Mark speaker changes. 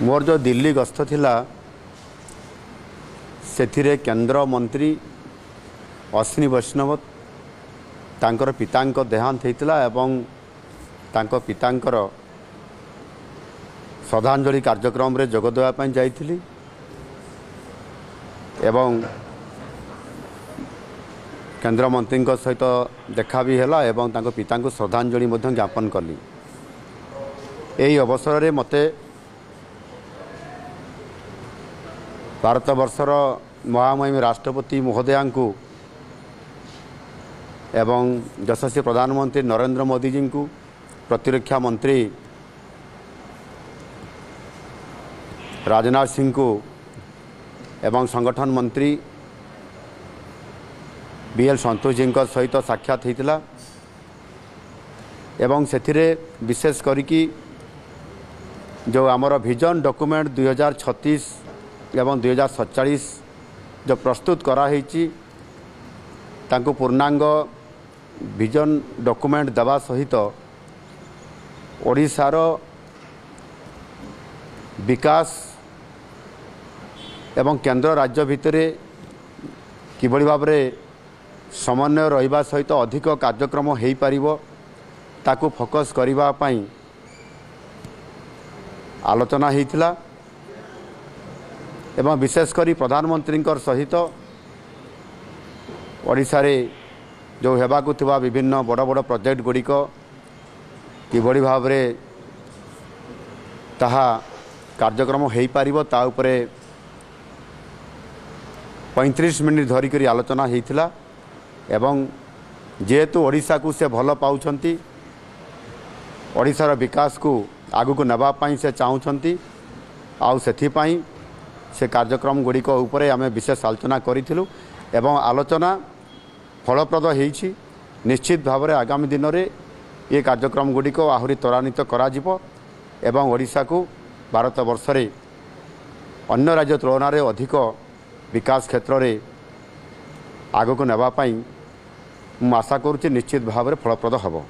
Speaker 1: मोर जो दिल्ली गस्त थिला से केंद्र मंत्री अश्विनी वैष्णव तांकर पितांक देहांत होता एवं तांको पितांकर श्रद्धांजलि कार्यक्रम रे जोग देवाई जाइथिली एवं केंद्र मंत्री सहित देखा भी है एवं तांको पिता को श्रद्धांजलि ज्ञापन कली। यही अवसर में मते भारत वर्षर महामहिम राष्ट्रपति महोदया को एवं यशस्वी प्रधानमंत्री नरेंद्र मोदी जी को प्रतिरक्षा मंत्री राजनाथ सिंह को एवं संगठन मंत्री बीएल संतोष जी सहित साक्षात होता एवं से विशेष करिकी जो आमर विजन डॉक्यूमेंट 2036 एवं 2047 जो प्रस्तुत कराई तांको पूर्णांग विजन डॉक्यूमेंट दवा सहित ओडिशार विकास एवं केंद्र राज्य भितर किभली भाव में समन्वय रहिबा सहित अधिक कार्यक्रम हो पारिबो ताकू फोकस करिबा पई आलोचना होइतिला एवं विशेषकर प्रधानमंत्री सहित ओडिशा रे जो हेबाकु थिबा विभिन्न बड़ बड़ प्रोजेक्ट गुड़िक किभली भाव में ताहा कार्यक्रम हो पारिबो ता उपरे 35 मिनिट धरिक आलोचना होइतिला एवं जेहेतु ओडिशा को से भल पाउछंती ओडिशार विकास को आगु को नबापाई से चाहूँगी आउ से कार्यक्रम गुड़िक उपरे आमे विशेष आलोचना करिथिलु एवं आलोचना फलप्रद होईछि। निश्चित भाव में आगामी दिन में ये कार्यक्रम गुड़िक आहुरी त्वरान्वित कराजिबो एवं ओडिशा को भारत वर्ष रे अन्य राज्य तुलन में अधिक विकास क्षेत्र में आगु को नबापाई आशा करुच्ची निश्चित भाव में फलप्रद हबो।